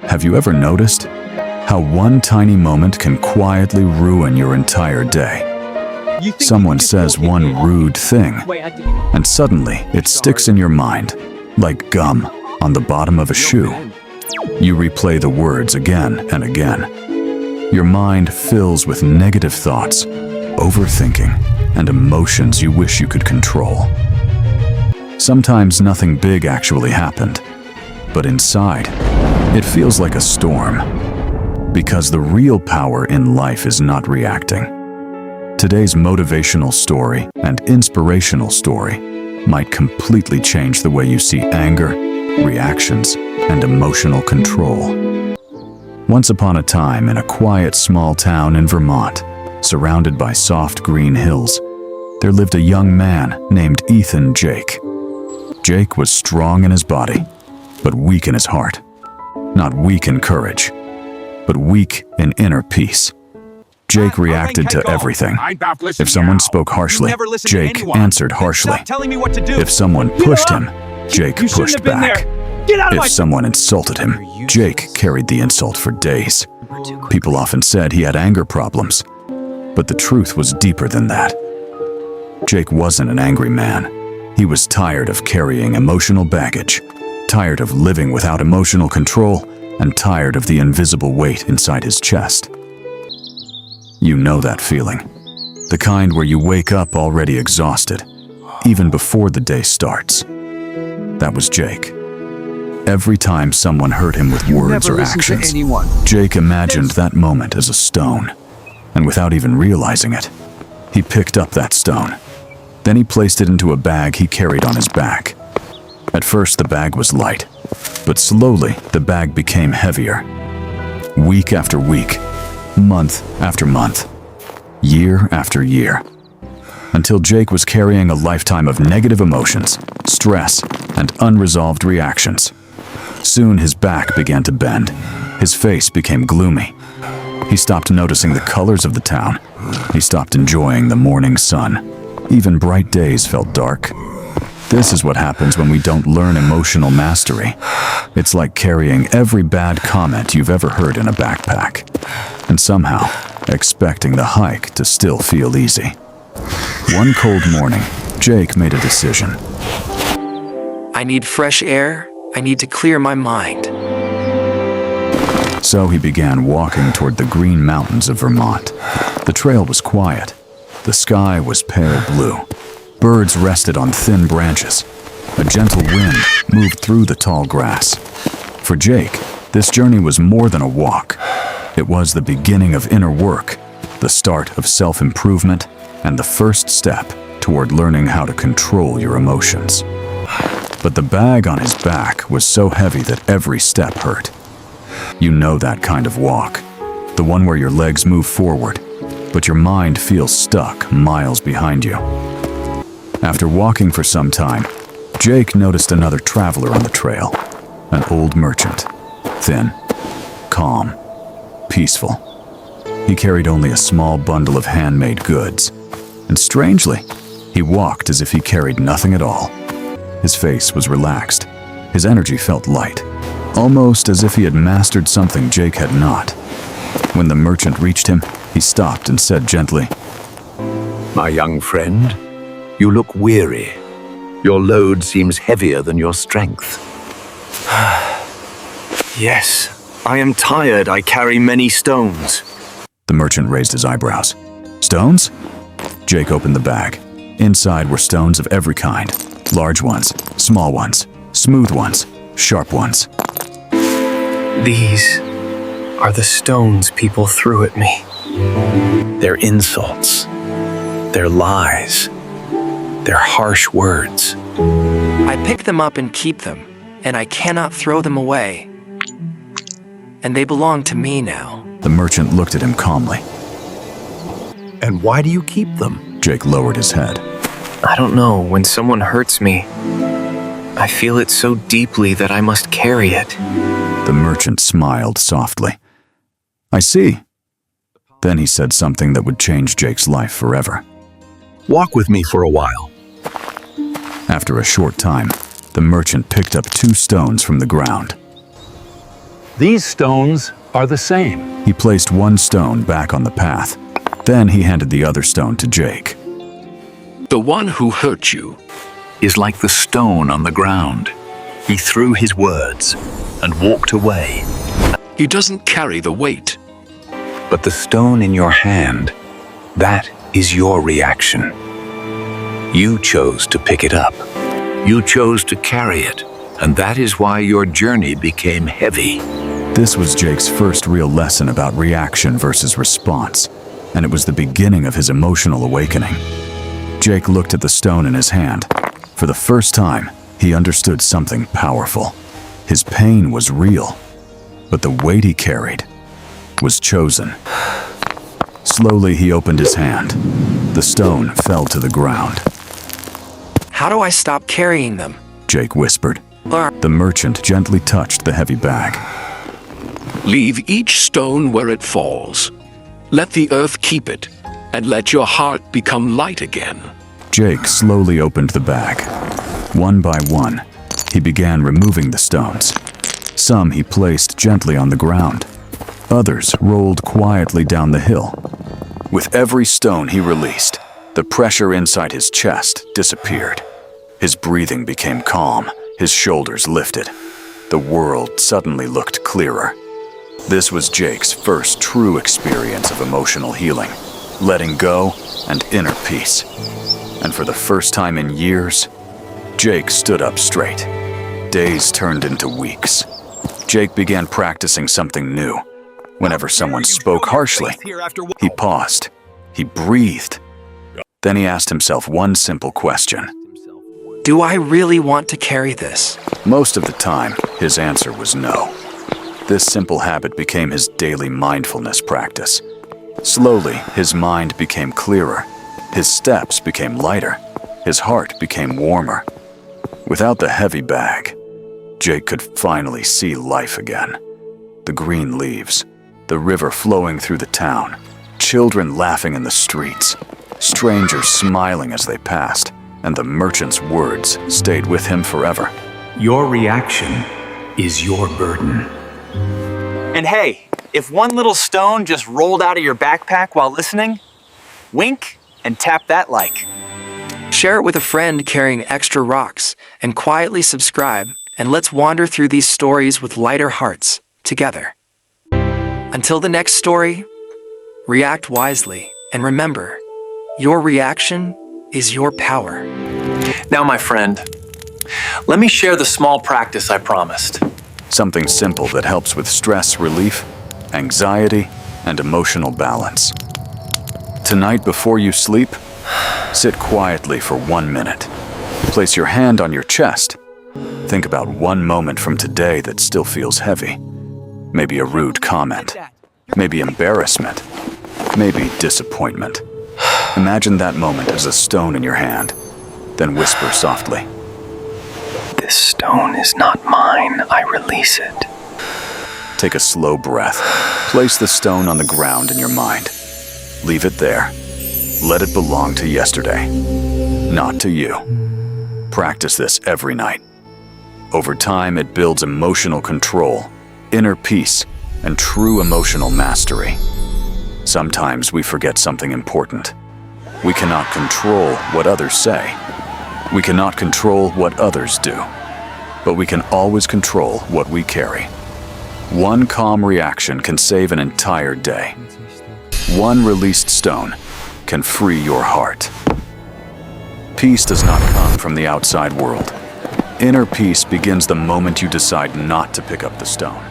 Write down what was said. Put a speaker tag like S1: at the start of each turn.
S1: Have you ever noticed how one tiny moment can quietly ruin your entire day? Someone says one rude thing, and suddenly it sticks in your mind, like gum on the bottom of a shoe. You replay the words again and again. Your mind fills with negative thoughts, overthinking, and emotions you wish you could control. Sometimes nothing big actually happened, but inside, it feels like a storm. Because the real power in life is not reacting. Today's motivational story and inspirational story might completely change the way you see anger, reactions, and emotional control. Once upon a time, in a quiet small town in Vermont, surrounded by soft green hills, there lived a young man named Ethan Jake. Jake was strong in his body, but weak in his heart. Not weak in courage, but weak in inner peace. Jake reacted to everything. If someone spoke harshly, Jake answered harshly. If someone pushed him, Jake pushed back. If someone insulted him, Jake carried the insult for days. People often said he had anger problems, but the truth was deeper than that. Jake wasn't an angry man. He was tired of carrying emotional baggage, tired of living without emotional control, and tired of the invisible weight inside his chest. You know that feeling. The kind where you wake up already exhausted, even before the day starts. That was Jake. Every time someone hurt him with words or actions, Jake imagined that moment as a stone. And without even realizing it, he picked up that stone. Then he placed it into a bag he carried on his back. At first the bag was light, but slowly the bag became heavier. Week after week, month after month, year after year, until Jake was carrying a lifetime of negative emotions, stress, and unresolved reactions. Soon his back began to bend. His face became gloomy. He stopped noticing the colors of the town. He stopped enjoying the morning sun. Even bright days felt dark. This is what happens when we don't learn emotional mastery. It's like carrying every bad comment you've ever heard in a backpack, and somehow expecting the hike to still feel easy. One cold morning, Jake made a decision.
S2: I need fresh air. I need to clear my mind.
S1: So he began walking toward the green mountains of Vermont. The trail was quiet. The sky was pale blue. Birds rested on thin branches. A gentle wind moved through the tall grass. For Jake, this journey was more than a walk. It was the beginning of inner work, the start of self-improvement, and the first step toward learning how to control your emotions. But the bag on his back was so heavy that every step hurt. You know that kind of walk, the one where your legs move forward, but your mind feels stuck miles behind you. After walking for some time, Jake noticed another traveler on the trail, an old merchant, thin, calm, peaceful. He carried only a small bundle of handmade goods, and strangely, he walked as if he carried nothing at all. His face was relaxed. His energy felt light, almost as if he had mastered something Jake had not. When the merchant reached him, he stopped and said gently,
S3: "My young friend, you look weary. Your load seems heavier than your strength."
S4: Yes, I am tired. I carry many stones.
S1: The merchant raised his eyebrows. Stones? Jake opened the bag. Inside were stones of every kind. Large ones, small ones, smooth ones, sharp ones.
S4: These are the stones people threw at me. Their insults, their lies, their harsh words.
S2: I pick them up and keep them, and I cannot throw them away. And they belong to me now.
S1: The merchant looked at him calmly.
S3: "And why do you keep them?"
S1: Jake lowered his head.
S4: I don't know, when someone hurts me, I feel it so deeply that I must carry it.
S1: The merchant smiled softly. I see. Then he said something that would change Jake's life forever.
S3: "Walk with me for a while."
S1: After a short time, the merchant picked up 2 stones from the ground.
S5: These stones are the same.
S1: He placed one stone back on the path. Then he handed the other stone to Jake.
S6: The one who hurt you
S3: Is like the stone on the ground. He threw his words and walked away.
S6: he doesn't carry the weight.
S3: But the stone in your hand, that is your reaction. You chose to pick it up. You chose to carry it, and that is why your journey became heavy.
S1: This was Jake's first real lesson about reaction versus response, and it was the beginning of his emotional awakening. Jake looked at the stone in his hand. For the first time, he understood something powerful. His pain was real, but the weight he carried was chosen. Slowly, he opened his hand. The stone fell to the ground.
S2: How do I stop carrying them?
S1: Jake whispered.
S2: Or
S1: The merchant gently touched the heavy bag.
S6: Leave each stone where it falls. Let the earth keep it, and let your heart become light again.
S1: Jake slowly opened the bag. One by one, he began removing the stones. Some he placed gently on the ground. Others rolled quietly down the hill. With every stone he released, the pressure inside his chest disappeared. His breathing became calm, his shoulders lifted. The world suddenly looked clearer. This was Jake's first true experience of emotional healing, letting go and inner peace. And for the first time in years, Jake stood up straight. Days turned into weeks. Jake began practicing something new. Whenever someone spoke harshly, he paused. He breathed. Then he asked himself one simple question.
S2: do I really want to carry this?
S1: Most of the time, his answer was no. This simple habit became his daily mindfulness practice. Slowly, his mind became clearer. His steps became lighter. His heart became warmer. Without the heavy bag, Jake could finally see life again. The green leaves, the river flowing through the town, children laughing in the streets, strangers smiling as they passed, and the merchant's words stayed with him forever.
S4: Your reaction is your burden.
S7: And hey, if one little stone just rolled out of your backpack while listening, wink and tap that like.
S2: Share it with a friend carrying extra rocks, and quietly subscribe, and let's wander through these stories with lighter hearts together. Until the next story, react wisely, and remember, your reaction is your power.
S4: Now, my friend, let me share the small practice I promised.
S1: Something simple that helps with stress relief, anxiety, and emotional balance. Tonight before you sleep, sit quietly for 1 minute. Place your hand on your chest. Think about one moment from today that still feels heavy. Maybe a rude comment. Maybe embarrassment. Maybe disappointment. Imagine that moment as a stone in your hand. Then whisper softly.
S4: This stone is not mine. I release it.
S1: Take a slow breath. Place the stone on the ground in your mind. Leave it there. Let it belong to yesterday, not to you. Practice this every night. Over time, it builds emotional control, inner peace, and true emotional mastery. Sometimes we forget something important. We cannot control what others say. We cannot control what others do. But we can always control what we carry. One calm reaction can save an entire day. One released stone can free your heart. Peace does not come from the outside world. Inner peace begins the moment you decide not to pick up the stone.